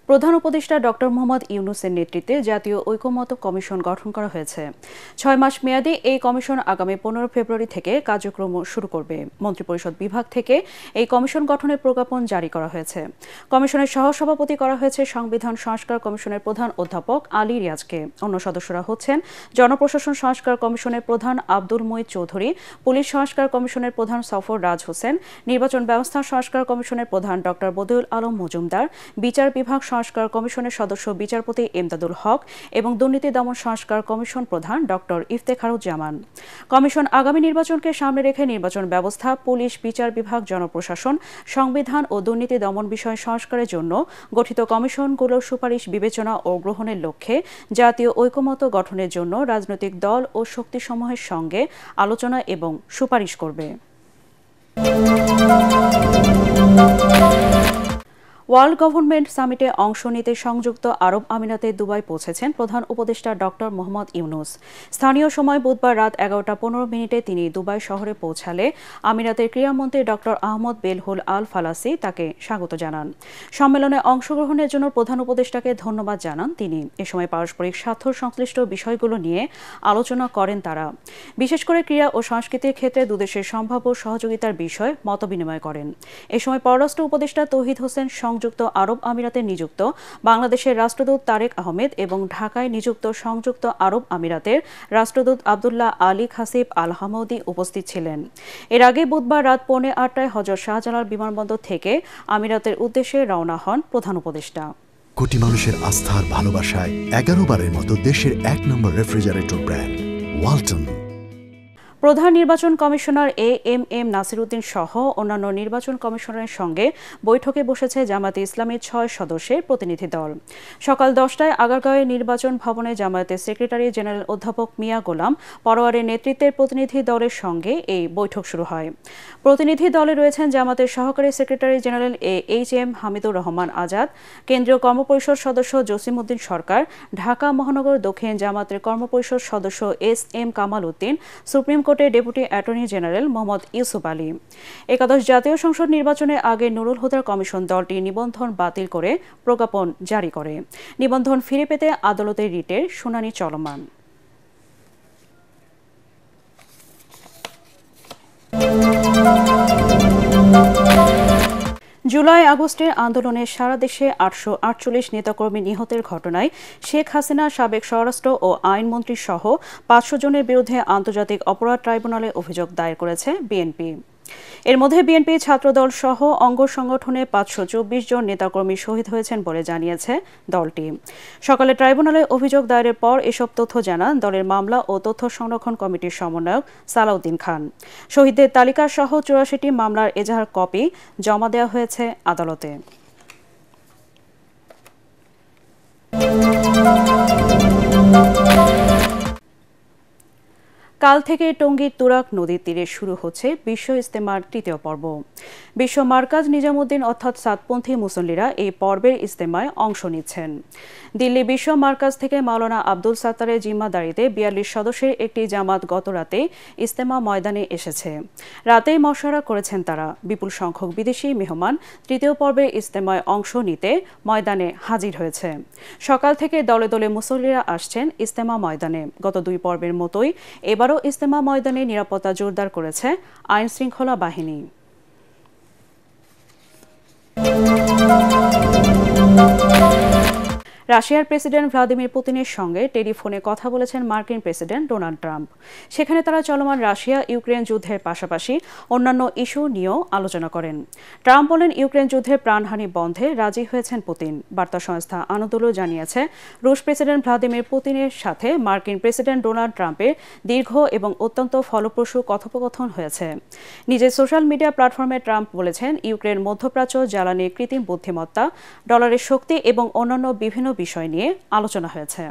প্রধান উপদেষ্টা ডক্টর মোহাম্মদ ইউনূসের নেতৃত্বে জাতীয় ঐকমত্য কমিশন গঠন করা হয়েছে। ৬ মাস মেয়াদী এই কমিশন আগামী ১৫ ফেব্রুয়ারি থেকে কার্যক্রম শুরু করবে। মন্ত্রিপরিষদ বিভাগ থেকে এই কমিশন গঠনের প্রজ্ঞাপন জারি করা হয়েছে। কমিশনের সহসভাপতি করা হয়েছে সংবিধান সংস্কার কমিশনের প্রধান অধ্যাপক আলী রিয়াজকে। অন্য সদস্যরা হচ্ছেন জনপ্রশাসন সংস্কার কমিশনের প্রধান আব্দুল মুঈদ চৌধুরী, পুলিশ সংস্কার কমিশনের প্রধান সফর রাজ হোসেন, নির্বাচন ব্যবস্থা সংস্কার কমিশনের প্রধান ডক্টর বদিউল আলম মজুমদার, বিচার বিভাগ সংস্কার কমিশনের সদস্য বিচারপতি এমদাদুল হক এবং দুর্নীতি দমন সংস্কার কমিশন প্রধান ডক্টর ইফতেখারুজ্জামান। কমিশন আগামী নির্বাচনকে সামনে রেখে নির্বাচন ব্যবস্থা, পুলিশ, বিচার বিভাগ, জনপ্রশাসন, সংবিধান ও দুর্নীতি দমন বিষয় সংস্কারের জন্য গঠিত কমিশনগুলোর সুপারিশ বিবেচনা ও গ্রহণের লক্ষ্যে জাতীয় ঐকমত্য গঠনের জন্য রাজনৈতিক দল ও শক্তিসমূহের সঙ্গে আলোচনা এবং সুপারিশ করবে। ওয়ার্ল্ড গভর্নমেন্ট সামিটে অংশ নিতে সংযুক্ত আরব আমিরাতে দুবাই পৌঁছেছেন প্রধান উপদেষ্টা ডক্টর মোহাম্মদ ইউনূস। স্থানীয় সময় বুধবার রাত ১১:১৫ তিনি দুবাই শহরে পৌঁছালে আমিরাতের ক্রীড়ামন্ত্রী ডক্টর আহমদ বেলহুল আল ফালাসি তাকে স্বাগত জানান। সম্মেলনে অংশগ্রহণের জন্য প্রধান উপদেষ্টাকে ধন্যবাদ জানান তিনি। এ সময় পারস্পরিক স্বার্থ সংশ্লিষ্ট বিষয়গুলো নিয়ে আলোচনা করেন তারা। বিশেষ করে ক্রীড়া ও সংস্কৃতির ক্ষেত্রে দুদেশের সম্ভাব্য সহযোগিতার বিষয়ে মতবিনিময় করেন। এ সময় পররাষ্ট্র উপদেষ্টা তৌহিদ হোসেন সংযুক্ত আরব আমিরাতে নিযুক্ত বাংলাদেশের রাষ্ট্রদূত তারেক আহমেদ এবং ঢাকায় নিযুক্ত সংযুক্ত আরব আমিরাতের রাষ্ট্রদূত আব্দুল্লাহ আলী খাসিব আল হামৌদি উপস্থিত ছিলেন। এর আগে বুধবার রাত 8:45 হযরত শাহজালাল বিমানবন্দর থেকে আমিরাতের উদ্দেশ্যে রওনা হন প্রধান উপদেষ্টা। কোটি মানুষের আস্থার ভালোবাসায় 11 বারের মতো দেশের 1 নম্বর রেফ্রিজারেটর ব্র্যান্ড ওয়ালটন। প্রধান নির্বাচন কমিশনার এএমএম নাসির উদ্দিন সহ অন্যান্য নির্বাচন কমিশনারের সঙ্গে বৈঠকে বসেছে জামায়াতে ইসলামীর ৬ সদস্যের প্রতিনিধি দল। সকাল 10টায় আগারগাঁওয়ে নির্বাচন ভবনে জামায়াতের সেক্রেটারি জেনারেল অধ্যাপক মিয়া গোলাম পরোয়ারের নেতৃত্বের প্রতিনিধি দলের সঙ্গে এই বৈঠক শুরু হয়। প্রতিনিধি দলে রয়েছেন জামায়াতের সহকারী secretary general HM. Hamidur Rahman Azad, কেন্দ্রীয় কর্মপরিষদ সদস্য জসিম উদ্দিন সরকার, ঢাকা মহানগর দক্ষিণ জামায়াতের কর্মপরিষদ সদস্য এস.এম. কামাল উদ্দিন, সুপ্রিম কোর্টের deputy attorney general Mohammad Yusuf Ali. একাদশ জাতীয় সংসদ নির্বাচনের আগে নুরুল হুদার কমিশন দলটি নিবন্ধন বাতিল করে প্রজ্ঞাপন জারি করে। নিবন্ধন ফিরে পেতে আদালতের রিটের শুনানি চলমান। জুলাই-আগস্টের আন্দোলনে সারা দেশে ৮৪৮ নেতাকর্মী নিহতের ঘটনায় শেখ হাসিনা, সাবেক স্বরাষ্ট্র ও আইনমন্ত্রী সহ ৫০০ জনের বিরুদ্ধে আন্তর্জাতিক অপরাধ ট্রাইব্যুনালে অভিযোগ দায়ের করেছে বিএনপি। এর মধ্যে বিএনপি ছাত্রদল সহ অঙ্গ সংগঠনে ৫২৪ জন নেতাকর্মী শহীদ হয়েছেন বলে জানিয়েছে দলটি। সকালে ট্রাইব্যুনালে অভিযোগ দায়েরের পর এসব তথ্য জানান দলের মামলা ও তথ্য সংরক্ষণ কমিটির সমন্বয়ক সালাউদ্দিন খান। শহীদদের তালিকা সহ ৮৪টি মামলার এজাহার কপি জমা দেওয়া হয়েছে আদালতে। কাল থেকে টঙ্গীর তুরাগ নদীর তীরে শুরু হচ্ছে বিশ্ব ইজতেমার তৃতীয় পর্ব। বিশ্ব মার্কাজ নিজামুদ্দিন অর্থাৎ সাতপন্থী মুসল্লিরা এই পর্বের ইজতেমায় অংশ নিচ্ছেন। দিল্লি বিশ্ব মার্কাজ থেকে মাওলানা আব্দুল সাত্তারের জিম্মাদারিতে ৪২ সদস্যের একটি জামাত গত রাতে ইজতেমা ময়দানে এসেছে। রাতেই মশারা করেছেন তারা। বিপুল সংখ্যক বিদেশি মেহমান তৃতীয় পর্বের ইজতেমায় অংশ নিতে ময়দানে হাজির হয়েছে। সকাল থেকে দলে দলে মুসল্লিরা আসছেন ইজতেমা ময়দানে। গত 2 পর্বের মতোই এবারও ইজতেমা ময়দানে নিরাপত্তা জোরদার করেছে আইন শৃঙ্খলা বাহিনী। রাশিয়ার প্রেসিডেন্ট ভ্লাদিমির পুতিনের সঙ্গে টেলিফোনে কথা বলেছেন মার্কিন প্রেসিডেন্ট ডোনাল্ড ট্রাম্প। সেখানে তারা চলমান রাশিয়া ইউক্রেন যুদ্ধের পাশাপাশি অন্যান্য ইস্যু নিয়েও আলোচনা করেন। ট্রাম্প বলেন, ইউক্রেন যুদ্ধের প্রাণহানি বন্ধে রাজি হয়েছেন পুতিন। বার্তা সংস্থা আনাদোলু জানিয়েছে, রুশ প্রেসিডেন্ট ভ্লাদিমির পুতিনের সাথে মার্কিন প্রেসিডেন্ট ডোনাল্ড ট্রাম্পের দীর্ঘ এবং অত্যন্ত ফলপ্রসূ কথোপকথন হয়েছে। নিজের সোশ্যাল মিডিয়া প্ল্যাটফর্মে ট্রাম্প বলেছেন, ইউক্রেন, মধ্যপ্রাচ্য, জ্বালানি, কৃত্রিম বুদ্ধিমত্তা, ডলারের শক্তি এবং অন্যান্য বিভিন্ন বিষয় নিয়ে আলোচনা হয়েছে।